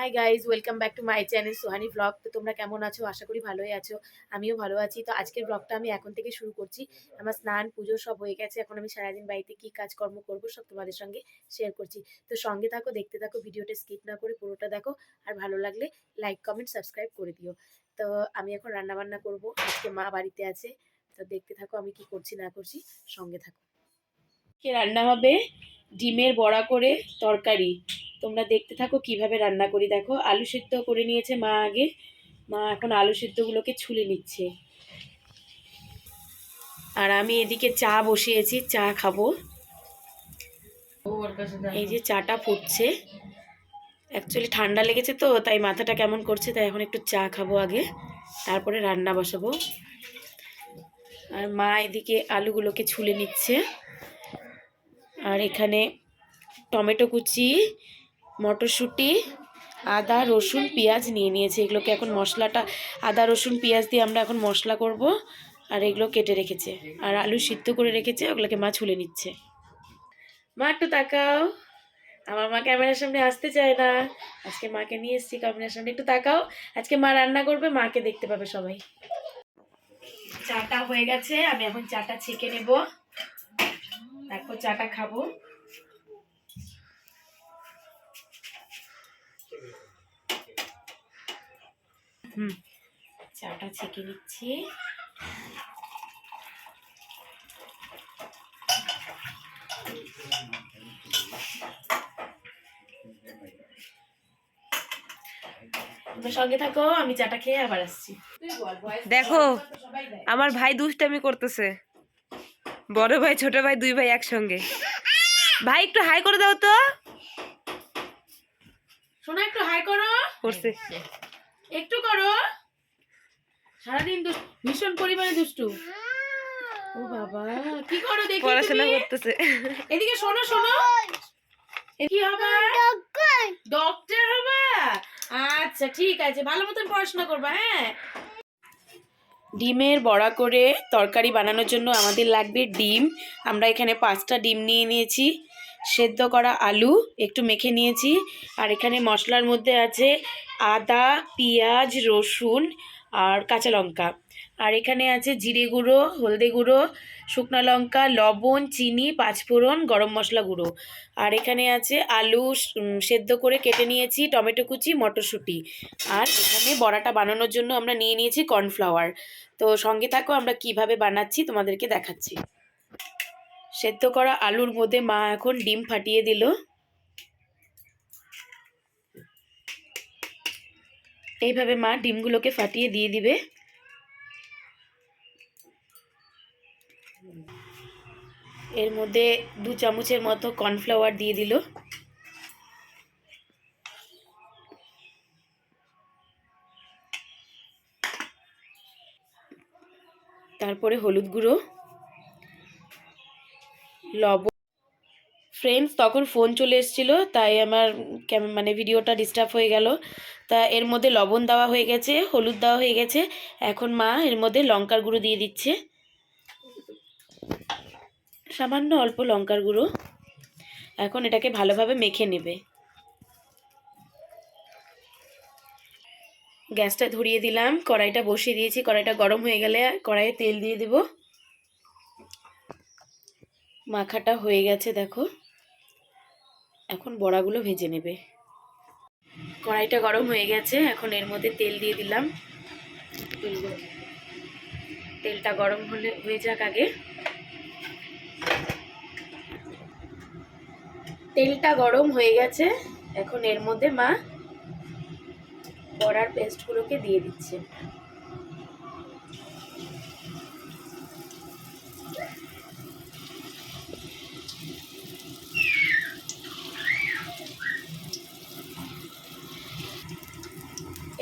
Hi guys, welcome back to my channel Sohani blog. তো তোমরা কেমন আছো? আশা করি ভালোই আছো। আমিও ভালো আছি। তো আজকের ব্লগটা আমি এখন থেকে শুরু করছি। আমার স্নান পুজো সব হয়ে গেছে। এখন আমি সারাদিন বাড়িতে কী কাজকর্ম করবো সব তোমাদের সঙ্গে শেয়ার করছি। তো সঙ্গে থাকো, দেখতে থাকো, ভিডিওটা স্কিপ না করে পুরোটা দেখো। আর ভালো লাগলে লাইক, কমেন্ট, সাবস্ক্রাইব করে দিও। তো আমি এখন রান্নাবান্না করব। আজকে মা বাড়িতে আছে। তো দেখতে থাকো আমি কি করছি না করছি, সঙ্গে থাকো। রান্না হবে ডিমের বড়া করে তরকারি। তোমরা দেখতে থাকো কিভাবে রান্না করি। দেখো, আলু সিদ্ধ করে নিয়েছে মা আগে। মা এখন আলু সিদ্ধগুলোকে ছুলে নিচ্ছে। আর আমি এদিকে চা বসিয়েছি, চা খাবো। এই যে চাটা ফুটছে। অ্যাকচুয়ালি ঠান্ডা লেগেছে তো, তাই মাথাটা কেমন করছে, তাই এখন একটু চা খাবো আগে, তারপরে রান্না বসাবো। আর মা এদিকে আলুগুলোকে ছুলে নিচ্ছে। আর এখানে টমেটো কুচি, মটরশুঁটি, আদা, রসুন, পেঁয়াজ নিয়ে নিয়েছে। এগুলোকে এখন মশলাটা আদা, রসুন, পেঁয়াজ দিয়ে আমরা এখন মশলা করব। আর এগুলো কেটে রেখেছে। আর আলু সিদ্ধ করে রেখেছে, ওগুলোকে মা ছুলে নিচ্ছে। মা একটু তাকাও। আমার মা ক্যামেরার সামনে আসতে চায় না। আজকে মাকে নিয়ে এসেছি ক্যামেরার সামনে, একটু তাকাও। আজকে মা রান্না করবে, মাকে দেখতে পাবে সবাই। চাটা হয়ে গেছে, আমি এখন চাটা ছেঁকে নেব, তারপর চাটা খাবো। চাটা ছেঁকে নিচ্ছি। সঙ্গে থাকো, আমি চাটা খেয়ে আবার আসছি। দেখো আমার ভাই দুষ্টামি করতেছে। বড় ভাই ছোট ভাই দুই ভাই একসঙ্গে। ভাই একটু হাই করে দাও তো। শোনা, একটু হাই করো। করছে, একটু করো। সারাদিন ভীষণ পরিমাণে দুষ্টু। ও বাবা, কি করো দেখি? পড়াশোনা করতেছে। এদিকে শোনো শোনো। কি হবে? ডক্টর হবে? আচ্ছা ঠিক আছে, ভালো মতন পড়াশোনা করবা। হ্যাঁ। ডিমের বড়া করে তরকারি বানানোর জন্য আমাদের লাগবে ডিম। আমরা এখানে 5টা ডিম নিয়ে নিয়েছি। সেদ্ধ করা আলু একটু মেখে নিয়েছি। আর এখানে মশলার মধ্যে আছে আদা, পেঁয়াজ, রসুন আর কাঁচা লঙ্কা। আর এখানে আছে জিরে গুঁড়ো, হলদে গুঁড়ো, শুকনো লঙ্কা, লবণ, চিনি, পাঁচফোড়ন, গরম মশলা গুঁড়ো। আর এখানে আছে আলু সেদ্ধ করে কেটে নিয়েছি, টমেটো কুচি, মটরশুঁটি। আর এখানে বড়াটা বানানোর জন্য আমরা নিয়ে নিয়েছি কর্নফ্লাওয়ার। তো সঙ্গে থাকো, আমরা কিভাবে বানাচ্ছি তোমাদেরকে দেখাচ্ছি। সেদ্ধ করা আলুর মধ্যে মা এখন ডিম ফাটিয়ে দিল। এইভাবে মা ডিমগুলোকে ফাটিয়ে দিয়ে দিবে। এর মধ্যে 2 চামচের মতো কর্নফ্লাওয়ার দিয়ে দিল। তারপরে হলুদ গুঁড়ো, লবণ। ফ্রেন্ডস, তখন ফোন চলে এসেছিলো, তাই আমার ভিডিওটা ডিস্টার্ব হয়ে গেল। তা এর মধ্যে লবণ দেওয়া হয়ে গেছে, হলুদ দেওয়া হয়ে গেছে। এখন মা এর মধ্যে লঙ্কার গুঁড়ো দিয়ে দিচ্ছে, সামান্য অল্প লঙ্কার গুঁড়ো। এখন এটাকে ভালোভাবে মেখে নেবে। গ্যাসটা ধরিয়ে দিলাম, কড়াইটা বসিয়ে দিয়েছি। কড়াইটা গরম হয়ে গেলে কড়াইয়ে তেল দিয়ে দেব। মাখাটা হয়ে গেছে দেখো। এখন বড়াগুলো ভেজে নেবে। কড়াইটা গরম হয়ে গেছে, এখন এর মধ্যে তেল দিয়ে দিলাম। তেলটা গরম হয়ে যাক আগে। তেলটা গরম হয়ে গেছে, এখন এর মধ্যে মা বড়ার পেস্টগুলোকে দিয়ে দিচ্ছে।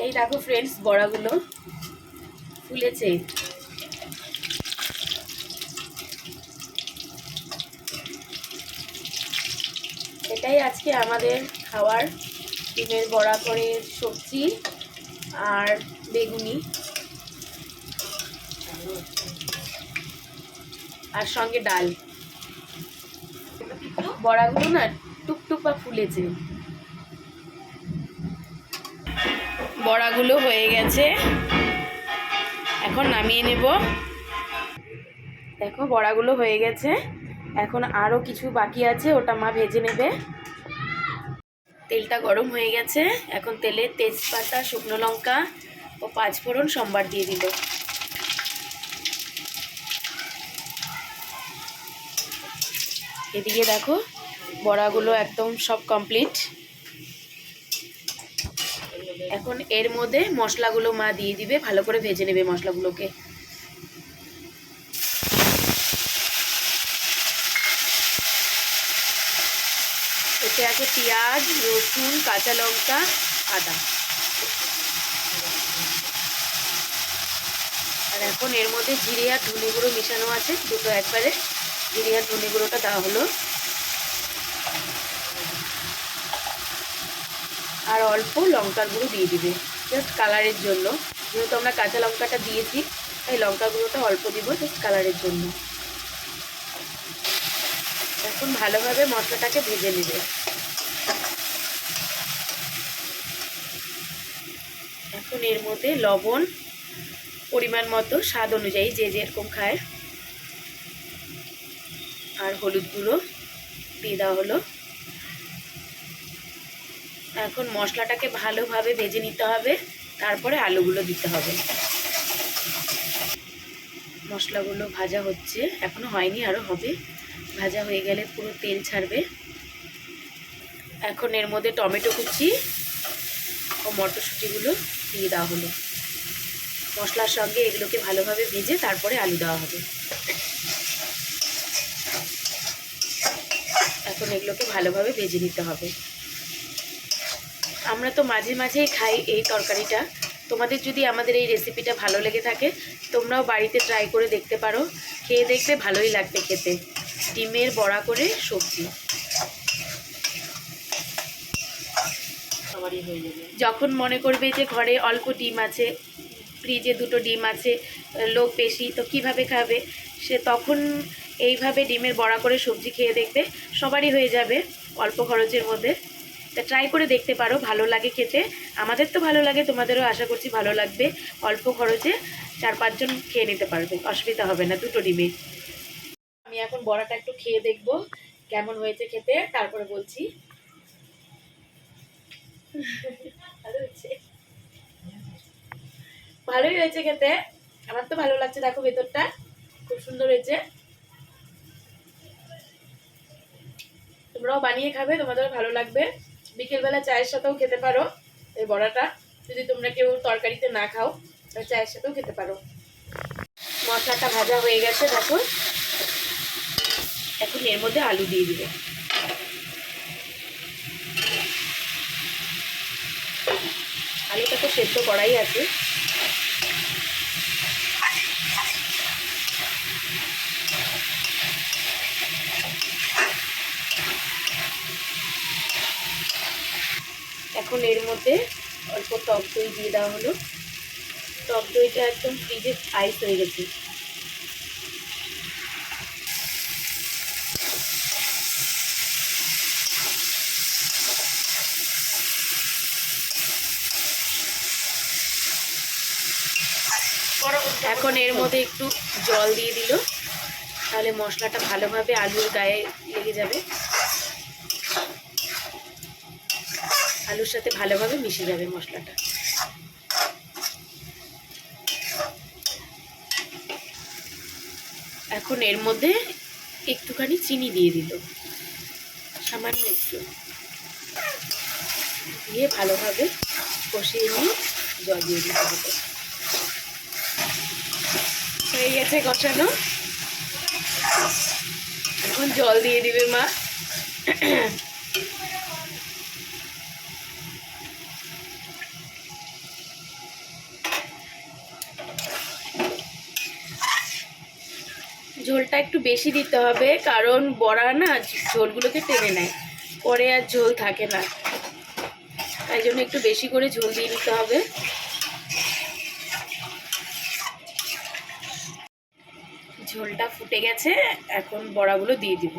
এই দেখো ফ্রেন্ডস, বড়াগুলো ফুলেছে। এটাই আজকে আমাদের খাওয়ার, ডিমের বড়া করে সবজি আর বেগুনি, আর সঙ্গে ডাল। বড়াগুলো না টুকটুকা ফুলেছে। বড়াগুলো হয়ে গেছে, এখন নামিয়ে নেব। দেখো বড়াগুলো হয়ে গেছে, এখন আরও কিছু বাকি আছে, ওটা মা ভেজে নেবে। তেলটা গরম হয়ে গেছে, এখন তেলে তেজপাতা, শুকনো লঙ্কা ও পাঁচফোড়ন সম্বার দিয়ে দিল। এদিকে দেখো বড়াগুলো একদম সব কমপ্লিট। এখন এর মধ্যে মশলাগুলো মা দিয়ে দিবে, ভালো করে ভেজে নেবে মশলাগুলোকে। এতে আছে পেঁয়াজ, রসুন, কাঁচা লঙ্কা, আদা। আর এখন এর মধ্যে জিরে আর ধনে গুঁড়ো মেশানো আছে, দুটো একবারে জিরে আর ধনে গুঁড়োটা দেওয়া হলো। আর অল্প লঙ্কার গুঁড়ো দিয়ে দিবে, জাস্ট কালারের জন্য। যেহেতু আমরা কাঁচা লঙ্কাটা দিয়েছি তাই লঙ্কার গুঁড়োটা অল্প দিব, জাস্ট কালারের জন্য। এখন ভালোভাবে মশলাটাকে ভেজে নেবে। এখন এর মধ্যে লবণ পরিমাণ মতো, স্বাদ অনুযায়ী যে যেরকম খায়, আর হলুদ গুঁড়ো দিয়ে দেওয়া হলো। এখন মশলাটাকে ভালোভাবে ভেজে নিতে হবে, তারপরে আলুগুলো দিতে হবে। মশলাগুলো ভাজা হচ্ছে, এখনো হয়নি, আরও হবে। ভাজা হয়ে গেলে পুরো তেল ছাড়বে। এখন এর মধ্যে টমেটো কুচি ও মটরশুঁটিগুলো দিয়ে দেওয়া হলো। মশলার সঙ্গে এগুলোকে ভালোভাবে ভেজে তারপরে আলু দেওয়া হবে। এখন এগুলোকে ভালোভাবে ভেজে নিতে হবে। আমরা তো মাঝে মাঝেই খাই এই তরকারিটা। তোমাদের যদি আমাদের এই রেসিপিটা ভালো লেগে থাকে, তোমরাও বাড়িতে ট্রাই করে দেখতে পারো, খেয়ে দেখবে ভালোই লাগবে খেতে। ডিমের বড়া করে সবজি। যখন মনে করবে যে ঘরে অল্প ডিম আছে, ফ্রিজে দুটো ডিম আছে, লোক বেশি, তো কিভাবে খাবে, সে তখন এইভাবে ডিমের বড়া করে সবজি খেয়ে দেখবে, সবারই হয়ে যাবে অল্প খরচের মধ্যে। তা ট্রাই করে দেখতে পারো, ভালো লাগে খেতে। আমাদের তো ভালো লাগে, তোমাদেরও আশা করছি ভালো লাগবে। অল্প খরচে 4-5 জন খেয়ে নিতে পারবে, অসুবিধা হবে না দুটো ডিমে। আমি এখন বড়াটা একটু খেয়ে দেখবো কেমন হয়েছে খেতে, তারপরে বলছি। ভালোই হয়েছে খেতে, আমার তো ভালো লাগছে। দেখো ভেতরটা খুব সুন্দর হয়েছে। তোমরাও বানিয়ে খাবে, তোমাদেরও ভালো লাগবে। বিকেলবেলা চায়ের সাথেও খেতে পারো এই বড়াটা। যদি তোমরা কেউ তরকারিতে না খাও তাহলে চায়ের সাথেও খেতে পারো। মশলাটা ভাজা হয়ে গেছে দেখো, এখন এর মধ্যে আলু দিয়ে দিবে। আলুটা তো সেদ্ধ করাই আছে। এখন এর মধ্যে অল্প টক দই দিয়ে দেওয়া হলো। টক দইটা একদম ফ্রিজে আইস হয়ে গেছে। এখন এর মধ্যে একটু জল দিয়ে দিল, তাহলে মশলাটা ভালোভাবে আলুর গায়ে লেগে যাবে, আলুর সাথে ভালোভাবে মিশে যাবে মশলাটা। এখন এর মধ্যে একটুখানি চিনি দিয়ে দিল, সামান্য একটু দিয়ে ভালোভাবে কষিয়ে নিয়ে জল দিয়ে দিতে হবে। হয়ে গেছে কষানো, এখন জল দিয়ে দিবে মা। ঝোলটা একটু বেশি দিতে হবে, কারণ বড়া না ঝোলগুলোকে টেনে নেয়, পরে আর ঝোল থাকে না, তাই জন্য একটু বেশি করে ঝোল দিয়ে দিতে হবে। ঝোলটা ফুটে গেছে, এখন বড়াগুলো দিয়ে দিব।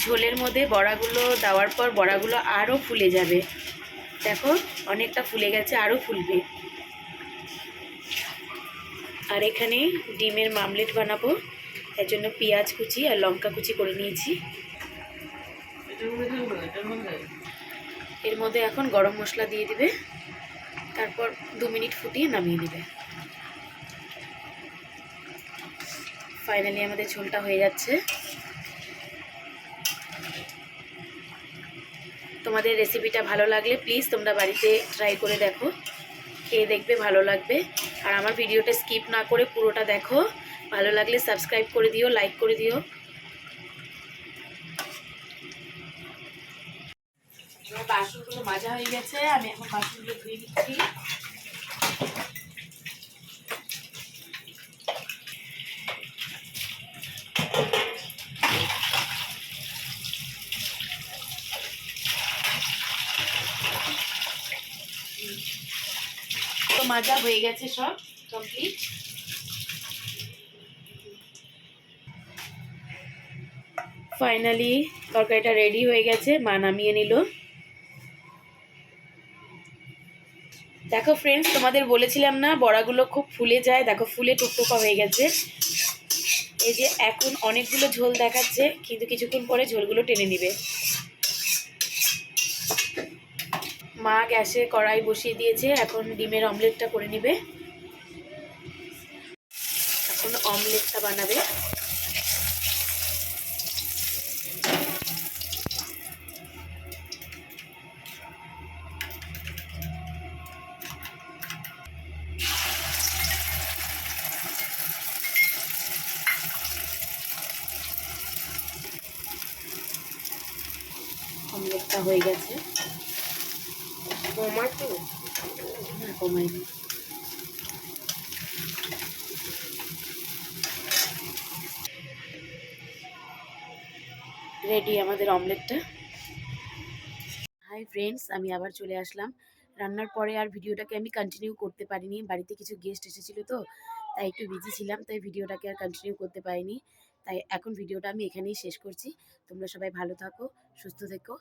ঝোলের মধ্যে বড়াগুলো দেওয়ার পর বড়াগুলো আরও ফুলে যাবে। দেখো অনেকটা ফুলে গেছে, আরও ফুলবে। আর এখানে ডিমের মামলেট বানাবো, এর জন্য পেঁয়াজ কুচি আর লঙ্কা কুচি করে নিয়েছি। এর মধ্যে এখন গরম মশলা দিয়ে দিবে, তারপর 2 মিনিট ফুটিয়ে নামিয়ে নেবে। ফাইনালি আমাদের ঝোলটা হয়ে যাচ্ছে। তোমাদের রেসিপিটা ভালো লাগলে প্লিজ তোমরা বাড়িতে ট্রাই করে দেখো, খেয়ে দেখবে ভালো লাগবে। আর আমার ভিডিওটা স্কিপ না করে পুরোটা দেখো, ভালো লাগলে সাবস্ক্রাইব করে দিও, লাইক করে দিও। আমার বাসনগুলো মাজা হয়ে গেছে, আমি এখন বাসনগুলো ধুয়ে দিচ্ছি। তো মাজা হয়ে গেছে, সব কমপ্লিট। ফাইনালি তরকারিটা রেডি হয়ে গেছে, মা নামিয়ে নিল। দেখো ফ্রেন্ডস, তোমাদের বলেছিলাম না বড়াগুলো খুব ফুলে যায়, দেখো ফুলে টুকটুকা হয়ে গেছে। এই যে এখন অনেকগুলো ঝোল দেখাচ্ছে, কিন্তু কিছুক্ষণ পরে ঝোলগুলো টেনে নিবে। মা গ্যাসে কড়াই বসিয়ে দিয়েছে, এখন ডিমের অমলেটটা করে নিবে। এখন অমলেটটা বানাবে। অমলেটটা হয়ে গেছে। টমেটো না, কমাইনি। রেডি আমাদের অমলেটটা। হাই ফ্রেন্ডস, আমি আবার চলে আসলাম। রান্নার পরে আর ভিডিওটাকে আমি কন্টিনিউ করতে পারিনি, বাড়িতে কিছু গেস্ট এসেছিলো তো, তাই একটু বিজি ছিলাম, তাই ভিডিওটাকে আর কন্টিনিউ করতে পারিনি। তাই এখন ভিডিওটা আমি এখানেই শেষ করছি। তোমরা সবাই ভালো থাকো, সুস্থ থেকো,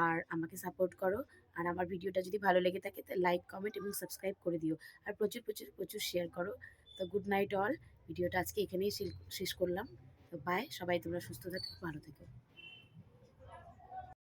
আর আমাকে সাপোর্ট করো। আর আমার ভিডিওটা যদি ভালো লেগে থাকে তো লাইক, কমেন্ট এবং সাবস্ক্রাইব করে দিও। আর প্রচুর প্রচুর প্রচুর শেয়ার করো। তো গুড নাইট অল। ভিডিওটা আজকে এখানেই শেষ করলাম। তো বাই, সবাই তোমরা সুস্থ থেকো, ভালো থেকো।